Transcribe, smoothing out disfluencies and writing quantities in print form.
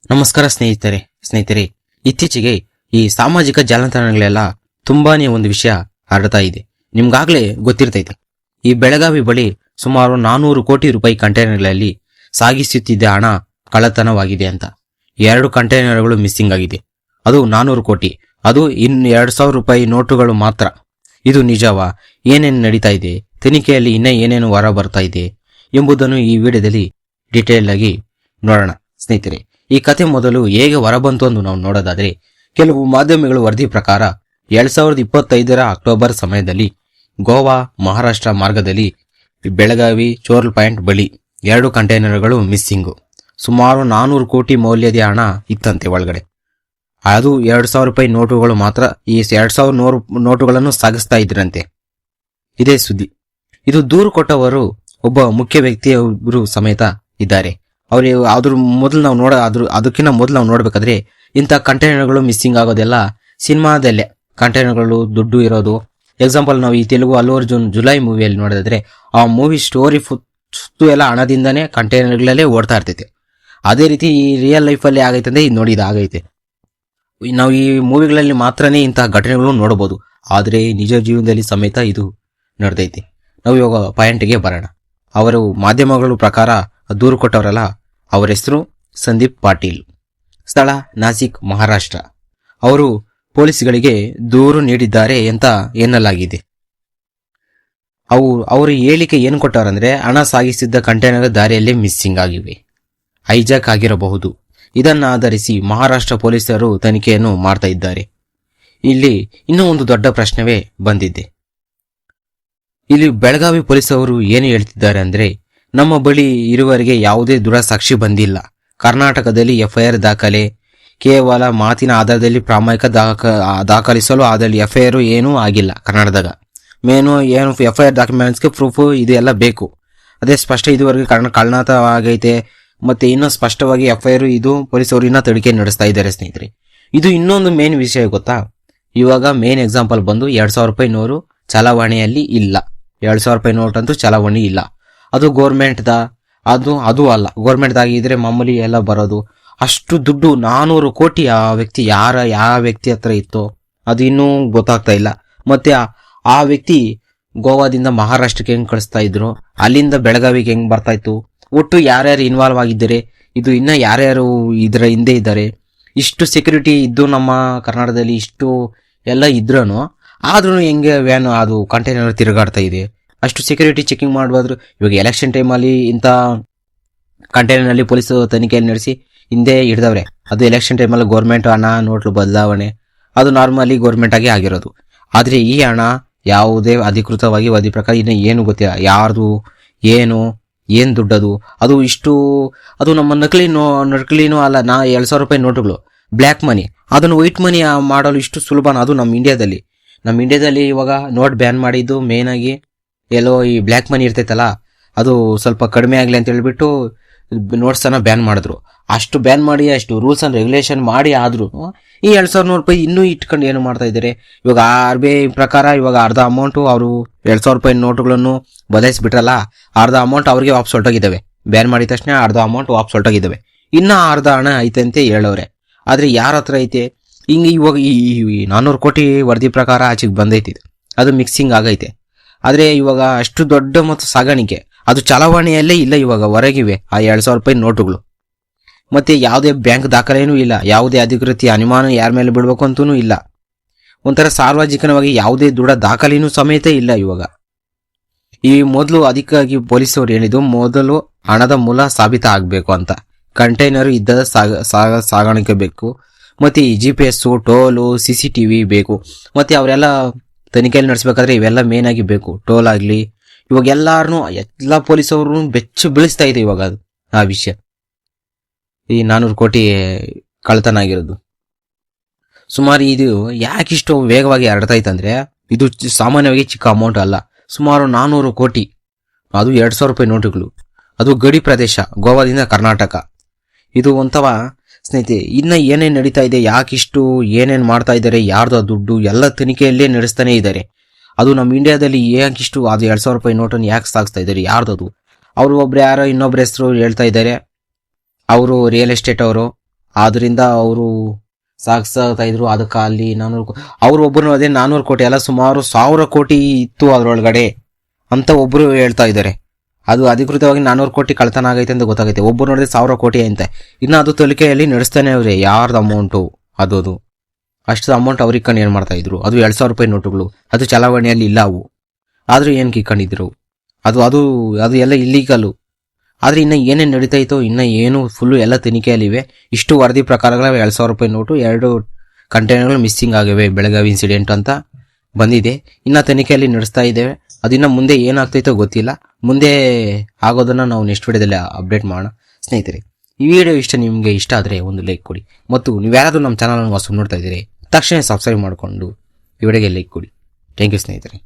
ನಮಸ್ಕಾರ ಸ್ನೇಹಿತರೆ, ಇತ್ತೀಚೆಗೆ ಈ ಸಾಮಾಜಿಕ ಜಾಲತಾಣಗಳೆಲ್ಲ ತುಂಬಾನೇ ಒಂದು ವಿಷಯ ಹರಡ್ತಾ ಇದೆ. ನಿಮ್ಗಾಗ್ಲೇ ಗೊತ್ತಿರ್ತೈತೆ. ಈ ಬೆಳಗಾವಿ ಬಳಿ ಸುಮಾರು 400 ಕೋಟಿ ರೂಪಾಯಿ ಕಂಟೈನರ್ಗಳಲ್ಲಿ ಸಾಗಿಸುತ್ತಿದ್ದ ಹಣ ಕಳ್ಳತನವಾಗಿದೆ ಅಂತ. 2 ಕಂಟೈನರ್ಗಳು ಮಿಸ್ಸಿಂಗ್ ಆಗಿದೆ. ಅದು 400 ಕೋಟಿ, ಅದು 2,000 ರೂಪಾಯಿ ನೋಟುಗಳು ಮಾತ್ರ. ಇದು ನಿಜವಾ? ಏನೇನು ನಡೀತಾ ಇದೆ, ತನಿಖೆಯಲ್ಲಿ ಇನ್ನೂ ಏನೇನು ಹೊರ ಬರ್ತಾ ಇದೆ ಎಂಬುದನ್ನು ಈ ವಿಡಿಯೋದಲ್ಲಿ ಡೀಟೇಲ್ ಆಗಿ ನೋಡೋಣ ಸ್ನೇಹಿತರೆ. ಈ ಕಥೆ ಮೊದಲು ಹೇಗೆ ಹೊರಬಂತು ಎಂದು ನಾವು ನೋಡೋದಾದ್ರೆ, ಕೆಲವು ಮಾಧ್ಯಮಗಳು ವರದಿ ಪ್ರಕಾರ 2025 ಅಕ್ಟೋಬರ್ ಸಮಯದಲ್ಲಿ ಗೋವಾ ಮಹಾರಾಷ್ಟ್ರ ಮಾರ್ಗದಲ್ಲಿ ಬೆಳಗಾವಿ ಚೋರ್ಲ್ ಪಾಯಿಂಟ್ ಬಳಿ 2 ಕಂಟೈನರ್ಗಳು ಮಿಸ್ಸಿಂಗು. ಸುಮಾರು 400 ಕೋಟಿ ಮೌಲ್ಯದ ಹಣ ಇತ್ತಂತೆ ಒಳಗಡೆ. ಅದು 2,000 ರೂಪಾಯಿ ನೋಟುಗಳು ಮಾತ್ರ. ಈ 2,000 ನೋಟುಗಳನ್ನು ಸಾಗಿಸ್ತಾ ಇದ್ರಂತೆ. ಇದೇ ಸುದ್ದಿ. ಇದು ದೂರು ಕೊಟ್ಟವರು ಒಬ್ಬ ಮುಖ್ಯ ವ್ಯಕ್ತಿಯೊಬ್ಬರು ಸಮೇತ ಇದ್ದಾರೆ. ಅವ್ರು ಅದ್ರ ಮೊದಲು ನಾವು ಅದಕ್ಕಿಂತ ಮೊದಲು ನಾವು ನೋಡ್ಬೇಕಾದ್ರೆ, ಇಂಥ ಕಂಟೈನರ್ಗಳು ಮಿಸ್ಸಿಂಗ್ ಆಗೋದೆಲ್ಲ ಸಿನಿಮಾದಲ್ಲೇ ಕಂಟೈನರ್ಗಳು ದುಡ್ಡು ಇರೋದು. ಎಕ್ಸಾಂಪಲ್ ನಾವು ಈ ತೆಲುಗು ಅಲ್ಲು ಅರ್ಜುನ್ ಜುಲೈ ಮೂವಿಯಲ್ಲಿ ನೋಡಿದ್ರೆ, ಆ ಮೂವಿ ಸ್ಟೋರಿ ಸುತ್ತು ಎಲ್ಲ ಹಣದಿಂದಾನೇ ಕಂಟೈನರ್ಗಳಲ್ಲೇ ಓಡ್ತಾ ಇರ್ತೈತೆ. ಅದೇ ರೀತಿ ಈ ರಿಯಲ್ ಲೈಫಲ್ಲಿ ಆಗೈತೆ ಅಂದ್ರೆ ಇದು ನೋಡಿ ಇದಾಗೈತೆ. ನಾವು ಈ ಮೂವಿಗಳಲ್ಲಿ ಮಾತ್ರನೇ ಇಂತಹ ಘಟನೆಗಳು ನೋಡಬಹುದು, ಆದರೆ ನಿಜ ಜೀವನದಲ್ಲಿ ಸಮೇತ ಇದು ನಡೆದೈತೆ. ನಾವು ಇವಾಗ ಪಾಯಿಂಟ್ಗೆ ಬರೋಣ. ಅವರು ಮಾಧ್ಯಮಗಳ ಪ್ರಕಾರ ದೂರು ಕೊಟ್ಟವರಲ್ಲ, ಅವರ ಹೆಸರು ಸಂದೀಪ್ ಪಾಟೀಲ್, ಸ್ಥಳ ನಾಸಿಕ್ ಮಹಾರಾಷ್ಟ್ರ. ಅವರು ಪೊಲೀಸ್ಗಳಿಗೆ ದೂರು ನೀಡಿದ್ದಾರೆ ಅಂತ ಎನ್ನಲಾಗಿದೆ. ಅವರು ಹೇಳಿಕೆ ಏನು ಕೊಟ್ಟವರಂದ್ರೆ, ಹಣ ಸಾಗಿಸಿದ್ದ ಕಂಟೈನರ್ ದಾರಿಯಲ್ಲೇ ಮಿಸ್ಸಿಂಗ್ ಆಗಿವೆ, ಹೈಜಾಕ್ ಆಗಿರಬಹುದು. ಇದನ್ನ ಆಧರಿಸಿ ಮಹಾರಾಷ್ಟ್ರ ಪೊಲೀಸರು ತನಿಖೆಯನ್ನು ಮಾಡ್ತಾ ಇದ್ದಾರೆ. ಇಲ್ಲಿ ಇನ್ನೂ ಒಂದು ದೊಡ್ಡ ಪ್ರಶ್ನೆವೇ ಬಂದಿದೆ. ಇಲ್ಲಿ ಬೆಳಗಾವಿ ಪೊಲೀಸರು ಏನು ಹೇಳ್ತಿದ್ದಾರೆ ಅಂದ್ರೆ, ನಮ್ಮ ಬಳಿ ಇರುವವರೆಗೆ ಯಾವುದೇ ದೃಢ ಸಾಕ್ಷಿ ಬಂದಿಲ್ಲ. ಕರ್ನಾಟಕದಲ್ಲಿ ಎಫ್ಐಆರ್ ದಾಖಲೆ ಕೇವಲ ಮಾತಿನ ಆಧಾರದಲ್ಲಿ ಪ್ರಾಮಾಣಿಕ ದಾಖಲಿಸಲು ಅದರಲ್ಲಿ ಎಫ್ಐಆರ್ ಏನೂ ಆಗಿಲ್ಲ. ಕರ್ನಾಟಕದಾಗ ಮೇನು ಏನು ಎಫ್ಐಆರ್ ಡಾಕ್ಯುಮೆಂಟ್ಸ್ಗೆ ಪ್ರೂಫ್ ಇದು ಎಲ್ಲ ಬೇಕು. ಅದೇ ಸ್ಪಷ್ಟ ಇದುವರೆಗೆ ಕಳ್ಳತನ ಆಗೈತೆ. ಮತ್ತೆ ಇನ್ನೂ ಸ್ಪಷ್ಟವಾಗಿ ಎಫ್ಐಆರ್ ಇದು ಪೊಲೀಸರು ಇನ್ನೂ ತನಿಖೆ ನಡೆಸ್ತಾ ಇದ್ದಾರೆ ಸ್ನೇಹಿತರೆ. ಇದು ಇನ್ನೊಂದು ಮೇನ್ ವಿಷಯ ಗೊತ್ತಾ? ಇವಾಗ ಮೇನ್ ಎಕ್ಸಾಂಪಲ್ ಬಂದು 2,000 ರೂಪಾಯಿ ನೋರು ಚಲಾವಣೆಯಲ್ಲಿ ಇಲ್ಲ. 2,000 ರೂಪಾಯಿ ನೋಟ್ ಅಂತೂ ಚಲಾವಣೆ ಇಲ್ಲ. ಅದು ಗೋರ್ಮೆಂಟ್ದ, ಅದು ಅಲ್ಲ. ಗೋರ್ಮೆಂಟ್ದಾಗಿದ್ರೆ ಮಾಮೂಲಿ ಎಲ್ಲ ಬರೋದು. ಅಷ್ಟು ದುಡ್ಡು 400 ಕೋಟಿ ಆ ವ್ಯಕ್ತಿ ಯಾವ ವ್ಯಕ್ತಿ ಹತ್ರ ಇತ್ತೋ ಅದು ಇನ್ನೂ ಗೊತ್ತಾಗ್ತಾ ಇಲ್ಲ. ಮತ್ತೆ ಆ ವ್ಯಕ್ತಿ ಗೋವಾದಿಂದ ಮಹಾರಾಷ್ಟ್ರಕ್ಕೆ ಹೆಂಗ್ ಕಳಿಸ್ತಾ ಇದ್ರು, ಅಲ್ಲಿಂದ ಬೆಳಗಾವಿಗೆ ಹೆಂಗ್ ಬರ್ತಾ ಇತ್ತು, ಒಟ್ಟು ಯಾರ್ಯಾರು ಇನ್ವಾಲ್ವ್ ಆಗಿದ್ದಾರೆ, ಇದು ಇನ್ನ ಯಾರ್ಯಾರು ಇದರ ಹಿಂದೆ ಇದ್ದಾರೆ. ಇಷ್ಟು ಸೆಕ್ಯೂರಿಟಿ ಇದ್ದು ನಮ್ಮ ಕರ್ನಾಟಕದಲ್ಲಿ ಇಷ್ಟು ಎಲ್ಲ ಇದ್ರೂ ಆದ್ರೂ ಹೆಂಗೆ ವ್ಯಾನ್ ಅದು ಕಂಟೈನರ್ ತಿರುಗಾಡ್ತಾ ಇದೆ. ಅಷ್ಟು ಸೆಕ್ಯೂರಿಟಿ ಚೆಕಿಂಗ್ ಮಾಡಬಾರ್ದು. ಇವಾಗ ಎಲೆಕ್ಷನ್ ಟೈಮಲ್ಲಿ ಇಂಥ ಕಂಟೈನರ್ನಲ್ಲಿ ಪೊಲೀಸ್ ತನಿಖೆಯಲ್ಲಿ ನಡೆಸಿ ಹಿಂದೆ ಹಿಡ್ದವ್ರೆ. ಅದು ಎಲೆಕ್ಷನ್ ಟೈಮಲ್ಲಿ ಗೋರ್ಮೆಂಟ್ ಹಣ ನೋಟ್ಲು ಬದಲಾವಣೆ ಅದು ನಾರ್ಮಲಿ ಗೋರ್ಮೆಂಟ್ ಆಗಿ ಆಗಿರೋದು. ಆದ್ರೆ ಈ ಹಣ ಯಾವುದೇ ಅಧಿಕೃತವಾಗಿ ವರದಿ ಪ್ರಕಾರ ಇನ್ನು ಏನು ಗೊತ್ತಿಲ್ಲ, ಯಾರ್ದು ಏನ್ ದುಡ್ಡದು. ಅದು ಇಷ್ಟು ಅದು ನಮ್ಮ ನಕಲಿನೂ ಅಲ್ಲ. 2,000 ರೂಪಾಯಿ ನೋಟುಗಳು ಬ್ಲ್ಯಾಕ್ ಮನಿ, ಅದನ್ನು ವೈಟ್ ಮನಿ ಮಾಡಲು ಇಷ್ಟು ಸುಲಭನ? ಅದು ನಮ್ಮ ಇಂಡಿಯಾದಲ್ಲಿ ಇವಾಗ ನೋಟ್ ಬ್ಯಾನ್ ಮಾಡಿದ್ದು ಮೇನ್ ಆಗಿ ಎಲ್ಲೋ ಈ ಬ್ಲ್ಯಾಕ್ ಮನಿ ಇರ್ತೈತಲ್ಲ, ಅದು ಸ್ವಲ್ಪ ಕಡಿಮೆ ಆಗ್ಲಿ ಅಂತ ಹೇಳ್ಬಿಟ್ಟು ನೋಟ್ಸ್ ಅನ್ನ ಬ್ಯಾನ್ ಮಾಡಿದ್ರು. ಅಷ್ಟು ಬ್ಯಾನ್ ಮಾಡಿ ಅಷ್ಟು ರೂಲ್ಸ್ ಅಂಡ್ ರೆಗ್ಯುಲೇಷನ್ ಮಾಡಿ ಆದ್ರೂ ಈ 2,000 ರೂಪಾಯಿ ಇನ್ನೂ ಇಟ್ಕೊಂಡು ಏನು ಮಾಡ್ತಾ ಇದ್ದಾರೆ. ಇವಾಗ RBI ಪ್ರಕಾರ ಇವಾಗ ಅರ್ಧ ಅಮೌಂಟ್ ಅವರು 2,000 ರೂಪಾಯಿ ನೋಟುಗಳನ್ನು ಬದಲಾಯಿಸ್ಬಿಟ್ರಲ್ಲ, ಅರ್ಧ ಅಮೌಂಟ್ ಅವ್ರಿಗೆ ವಾಪಸ್ ಹೊರಟೋಗಿದ್ದಾವೆ. ಬ್ಯಾನ್ ಮಾಡಿದ ತಕ್ಷಣ ಅರ್ಧ ಅಮೌಂಟ್ ವಾಪಸ್ ಹೊರಟೋಗಿದ್ದಾವೆ. ಇನ್ನ ಅರ್ಧ ಹಣ ಐತೆ ಅಂತ ಹೇಳವ್ರೆ. ಆದ್ರೆ ಯಾರ ಹತ್ರ ಐತೆ? ಹಿಂಗೆ ಇವಾಗ ಈ 400 ಕೋಟಿ ವರದಿ ಪ್ರಕಾರ ಆಚೆಗೆ ಬಂದೈತಿ, ಅದು ಮಿಕ್ಸಿಂಗ್ ಆಗೈತೆ. ಆದ್ರೆ ಇವಾಗ ಅಷ್ಟು ದೊಡ್ಡ ಮತ್ತು ಸಾಗಾಣಿಕೆ ಅದು ಚಲಾವಣೆಯಲ್ಲೇ ಇಲ್ಲ. ಇವಾಗ ಹೊರಗಿವೆ ಆ 2,000 ರೂಪಾಯಿ ನೋಟುಗಳು. ಮತ್ತೆ ಯಾವುದೇ ಬ್ಯಾಂಕ್ ದಾಖಲೆನೂ ಇಲ್ಲ, ಯಾವುದೇ ಅಧಿಕೃತ ಅನುಮಾನ ಯಾರ ಮೇಲೆ ಬಿಡ್ಬೇಕು ಅಂತೂ ಇಲ್ಲ. ಒಂಥರ ಸಾರ್ವಜನಿಕವಾಗಿ ಯಾವುದೇ ದೃಢ ದಾಖಲೆನೂ ಸಮೇತ ಇಲ್ಲ. ಇವಾಗ ಈ ಮೊದಲು ಅದಕ್ಕಾಗಿ ಪೊಲೀಸರು ಹೇಳಿದ್ದು, ಮೊದಲು ಹಣದ ಮೂಲ ಸಾಬೀತ ಆಗ್ಬೇಕು ಅಂತ. ಕಂಟೈನರ್ ಇದ್ದದ ಸಾಗಾಣಿಕೆ ಬೇಕು, ಮತ್ತೆ ಈ GPS ಟೋಲು CCTV ಬೇಕು. ಮತ್ತೆ ಅವರೆಲ್ಲ ತನಿಖೆಯಲ್ಲಿ ನಡೆಸಬೇಕಾದ್ರೆ ಇವೆಲ್ಲ ಮೇನ್ ಆಗಿ ಬೇಕು. ಟೋಲ್ ಆಗ್ಲಿ, ಇವಾಗ ಎಲ್ಲ ಪೊಲೀಸರು ಬೆಚ್ಚು ಬೀಳಿಸ್ತಾ ಇದೆ ಇವಾಗ ಅದು ಆ ವಿಷಯ. ಈ 400 ಕೋಟಿ ಕಳ್ಳತನ ಆಗಿರೋದು ಸುಮಾರು ಇದು ಯಾಕಿಷ್ಟು ವೇಗವಾಗಿ ಹರಡ್ತೈತಂದ್ರೆ, ಇದು ಸಾಮಾನ್ಯವಾಗಿ ಚಿಕ್ಕ ಅಮೌಂಟ್ ಅಲ್ಲ. ಸುಮಾರು 400 ಕೋಟಿ, ಅದು 2,000 ರೂಪಾಯಿ ನೋಟುಗಳು. ಅದು ಗಡಿ ಪ್ರದೇಶ ಗೋವಾದಿಂದ ಕರ್ನಾಟಕ. ಇದು ಒಂಥವಾ ಸ್ನೇಹಿತರೆ, ಇನ್ನ ಏನೇನ್ ನಡೀತಾ ಇದೆ, ಯಾಕಿಷ್ಟು ಏನೇನ್ ಮಾಡ್ತಾ ಇದ್ದಾರೆ, ಯಾರ್ದು ದುಡ್ಡು ಎಲ್ಲ ತನಿಖೆಯಲ್ಲೇ ನಡೆಸ್ತಾನೆ ಇದ್ದಾರೆ. ಅದು ನಮ್ಮ ಇಂಡಿಯಾದಲ್ಲಿ ಯಾಕಿಷ್ಟು ಅದು 2,000 ರೂಪಾಯಿ ನೋಟನ್ನು ಯಾಕೆ ಸಾಗಿಸ್ತಾ ಇದ್ದಾರೆ, ಯಾರ್ದದು? ಅವರು ಒಬ್ರು ಯಾರೋ ಇನ್ನೊಬ್ರ ಹೆಸರು ಹೇಳ್ತಾ ಇದ್ದಾರೆ. ಅವರು ರಿಯಲ್ ಎಸ್ಟೇಟ್ ಅವರು, ಆದ್ರಿಂದ ಅವರು ಸಾಗಿಸ್ತಾ ಇದ್ರು. ಅದಕ್ಕೆ ಅಲ್ಲಿ 400 ಅವ್ರು ಒಬ್ಬರು ಅದೇ 400 ಕೋಟಿ ಅಲ್ಲ, ಸುಮಾರು 1000 ಕೋಟಿ ಇತ್ತು ಅದ್ರೊಳಗಡೆ ಅಂತ ಒಬ್ರು ಹೇಳ್ತಾ ಇದ್ದಾರೆ. ಅದು ಅಧಿಕೃತವಾಗಿ 400 ಕೋಟಿ ಕಳ್ತನ ಆಗೈತೆ ಅಂತ ಗೊತ್ತಾಗೈತೆ. ಒಬ್ಬರು ನೋಡಿದ್ರೆ 1000 ಕೋಟಿ ಅಂತೆ. ಇನ್ನು ಅದು ತನಿಖೆಯಲ್ಲಿ ನಡೆಸ್ತಾನೆ ಅವ್ರೆ ಯಾರ್ದು ಅಮೌಂಟು ಅದು ಅಷ್ಟು ಅಮೌಂಟ್ ಅವ್ರಿಗೆ ಇಕ್ಕೊಂಡು ಏನ್ ಮಾಡ್ತಾ ಇದ್ರು. ಅದು 2,000 ರೂಪಾಯಿ ನೋಟುಗಳು, ಅದು ಚಲಾವಣೆಯಲ್ಲಿ ಇಲ್ಲ ಅವು. ಆದ್ರೂ ಏನಕ್ಕೆ ಇಕ್ಕೊಂಡಿದ್ರು? ಅದು ಅದು ಅದು ಎಲ್ಲ ಇಲ್ಲೀಗಲು. ಆದ್ರೆ ಇನ್ನ ಏನೇನು ನಡೀತಾ ಇತ್ತು, ಇನ್ನ ಏನು ಫುಲ್ಲು ಎಲ್ಲ ತನಿಖೆಯಲ್ಲಿವೆ. ಇಷ್ಟು ವರದಿ ಪ್ರಕಾರಗಳ 2,000 ರೂಪಾಯಿ ನೋಟು, 2 ಕಂಟೈನರ್ಗಳು ಮಿಸ್ಸಿಂಗ್ ಆಗಿವೆ ಬೆಳಗಾವಿ ಇನ್ಸಿಡೆಂಟ್ ಅಂತ ಬಂದಿದೆ. ಇನ್ನ ತನಿಖೆಯಲ್ಲಿ ನಡೆಸ್ತಾ ಇದ್ದೇವೆ. ಅದಿನ್ನ ಮುಂದೆ ಏನಾಗ್ತೈತೋ ಗೊತ್ತಿಲ್ಲ. ಮುಂದೆ ಆಗೋದನ್ನ ನಾವು ನೆಕ್ಸ್ಟ್ ವಿಡಿಯೋದಲ್ಲಿ ಅಪ್ಡೇಟ್ ಮಾಡೋಣ. ಸ್ನೇಹಿತರೆ, ಈ ವಿಡಿಯೋ ನಿಮಗೆ ಇಷ್ಟ ಆದರೆ ಒಂದು ಲೈಕ್ ಕೊಡಿ, ಮತ್ತು ನೀವು ಯಾರಾದರೂ ನಮ್ಮ ಚಾನಲ್ ಹೊಸ ನೋಡ್ತಾ ಇದ್ದೀರಿ ತಕ್ಷಣ ಸಬ್ಸ್ಕ್ರೈಬ್ ಮಾಡಿಕೊಂಡು ಈ ವಿಡಿಯೋಗೆ ಲೈಕ್ ಕೊಡಿ. ಥ್ಯಾಂಕ್ ಯು ಸ್ನೇಹಿತರೆ.